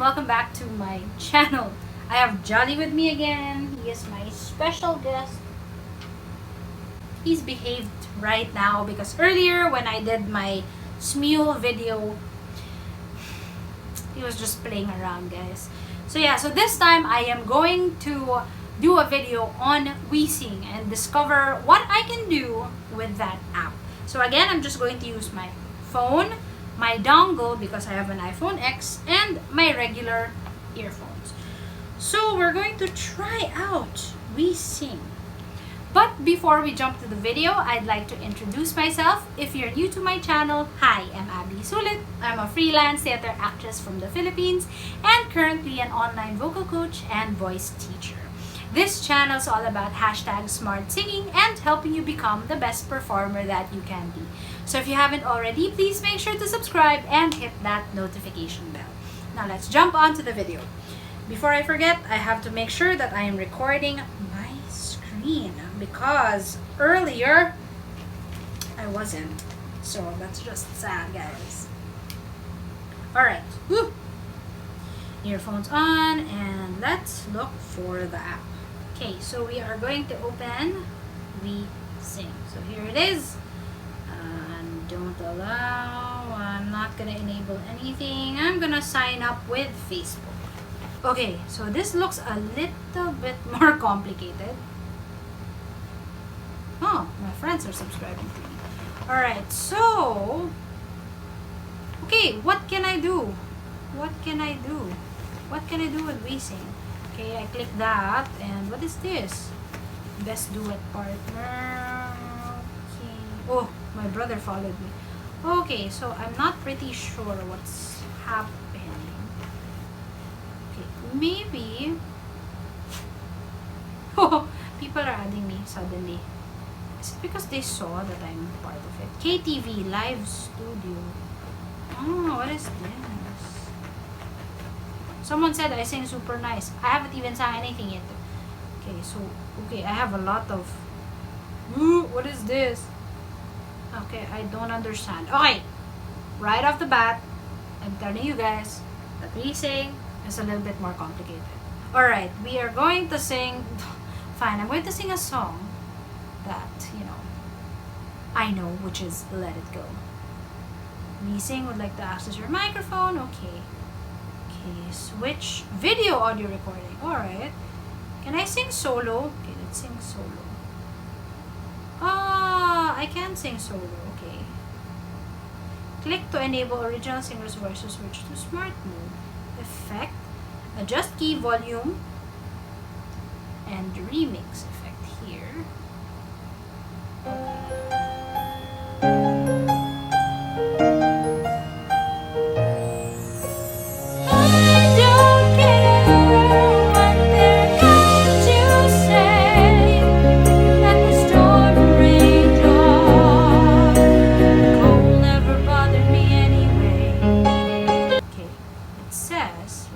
welcome back to my channel. I have Jolly with me again. He is my special guest. He's behaved right now because earlier when I did my Smule video, he was just playing around, guys. So this time I am going to do a video on Wesing and discover what I can do with that app. So again, I'm just going to use my phone, my dongle because I have an iPhone X, and my regular earphones. So we're going to try out Wesing. But before we jump to the video, I'd like to introduce myself. If you're new to my channel, hi, I'm Abby Sulit. I'm a freelance theater actress from the Philippines and currently an online vocal coach and voice teacher. This channel is all about #smart singing and helping you become the best performer that you can be. So if you haven't already, please make sure to subscribe and hit that notification bell. Now let's jump on to the video. Before I forget, I have to make sure that I am recording my screen because earlier I wasn't. So that's just sad, guys. Alright, earphones on and let's look for the app. Okay, so we are going to open Wesing. So here it is. Don't allow. I'm not gonna enable anything. I'm gonna sign up with Facebook. Okay, so this looks a little bit more complicated. Oh, my friends are subscribing to me. Alright, so okay, what can I do? What can I do? What can I do with Wesing? Okay, I click that, and what is this? Best duet partner. Okay. Oh, my brother followed me. Okay, so I'm not pretty sure what's happening. Okay, maybe. Oh, people are adding me suddenly. Is it because they saw that I'm part of it? KTV Live Studio. Oh, what is this? Someone said I sing super nice. I haven't even sang anything yet. Okay, I have a lot of... Ooh, what is this? Okay, I don't understand. Okay, right off the bat, I'm telling you guys that Wesing is a little bit more complicated. Alright, we are going to sing... Fine, I'm going to sing a song that, I know, which is Let It Go. Wesing would like to access your microphone. Okay, switch video audio recording. Alright. Can I sing solo? Okay, let's sing solo. I can sing solo. Okay. Click to enable original singer's voice to switch to smart mode. Effect. Adjust key volume. And remix effect here.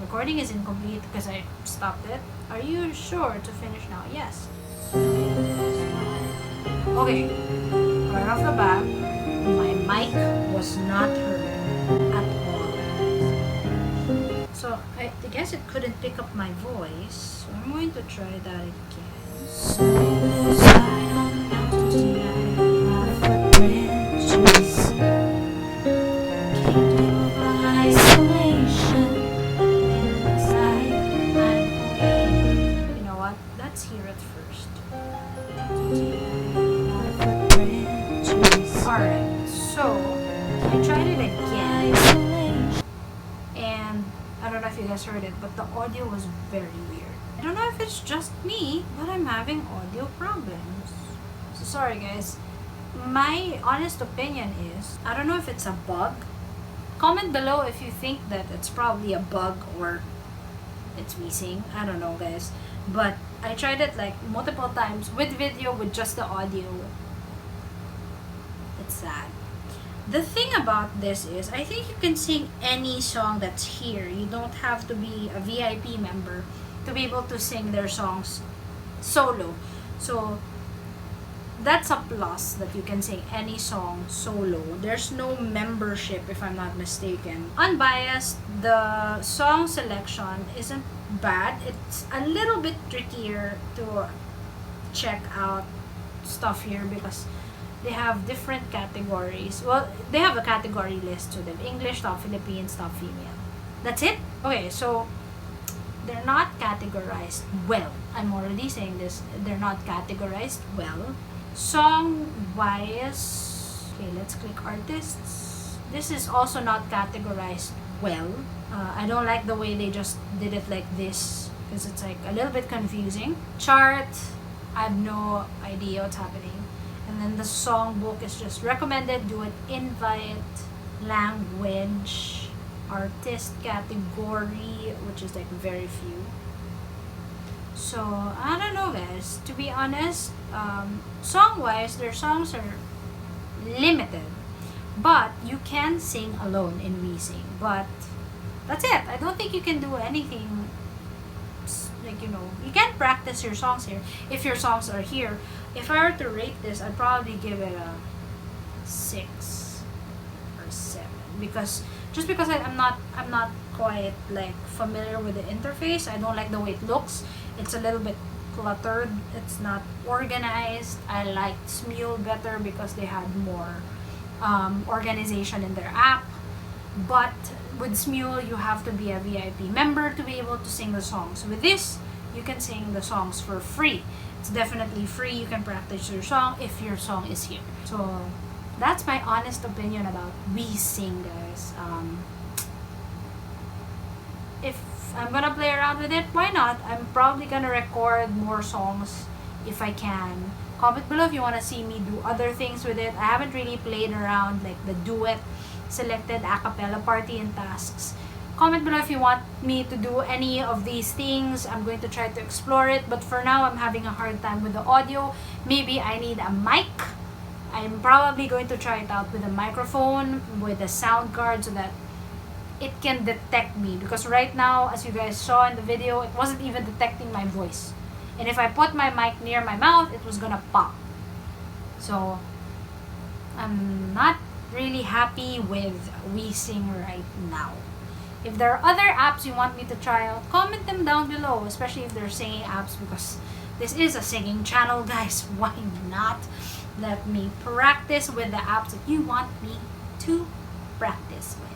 Recording is incomplete because I stopped it. Are you sure to finish now? Yes. Okay. Right off the bat, my mic was not heard at all. So I guess it couldn't pick up my voice. So I'm going to try that again. So slide on the mountain tonight, my footprints can't do isolation. Let's hear it first. Alright, so I tried it again and I don't know if you guys heard it, but the audio was very weird. I don't know if it's just me, but I'm having audio problems. So sorry guys. My honest opinion is, I don't know if it's a bug. Comment below if you think that it's probably a bug or it's Wesing. I don't know guys. But I tried it like multiple times with video, with just the audio. It's sad. The thing about this is, I think you can sing any song that's here. You don't have to be a VIP member to be able to sing their songs solo. So that's a plus, that you can sing any song solo. There's no membership, if I'm not mistaken. Unbiased, the song selection isn't bad. It's a little bit trickier to check out stuff here because they have different categories. Well, they have a category list to them: English, top Philippines, top female. That's it. Okay, so they're not categorized well. I'm already saying this. They're not categorized well. Song wise, okay, let's click artists. This is also not categorized well. I don't like the way they just did it like this because it's like a little bit confusing. Chart, I have no idea what's happening. And then the song book is just recommended, do it, invite, language, artist category, which is like very few. So I don't know, guys, to be honest. Song wise, their songs are limited, but you can sing alone in Wesing, but that's it. I don't think you can do anything like, you can practice your songs here if your songs are here. If I were to rate this, I'd probably give it a 6 or 7 because I'm not quite like familiar with the interface. I don't like the way it looks. It's a little bit cluttered. It's not organized. I liked Smule better because they had more organization in their app. But with Smule, you have to be a VIP member to be able to sing the songs. With this, you can sing the songs for free. It's definitely free. You can practice your song if your song is here. So that's my honest opinion about Wesing, guys. If I'm gonna play around with it, why not? I'm probably gonna record more songs if I can. Comment below if you want to see me do other things with it. I haven't really played around like the duet, selected a cappella party, and tasks. Comment below if you want me to do any of these things. I'm going to try to explore it, but for now I'm having a hard time with the audio. Maybe I need a mic. I'm probably going to try it out with a microphone, with a sound card, so that it can detect me, because right now, as you guys saw in the video, it wasn't even detecting my voice. And if I put my mic near my mouth, it was gonna pop. So I'm not really happy with Wesing right now. If there are other apps you want me to try out, comment them down below, especially if they're singing apps, because this is a singing channel, guys. Why not let me practice with the apps that you want me to practice with?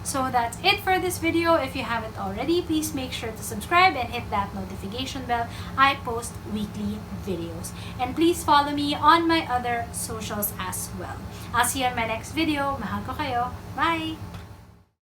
So that's it for this video. If you haven't already, please make sure to subscribe and hit that notification bell. I post weekly videos. And please follow me on my other socials as well. I'll see you in my next video. Mahal ko kayo. Bye!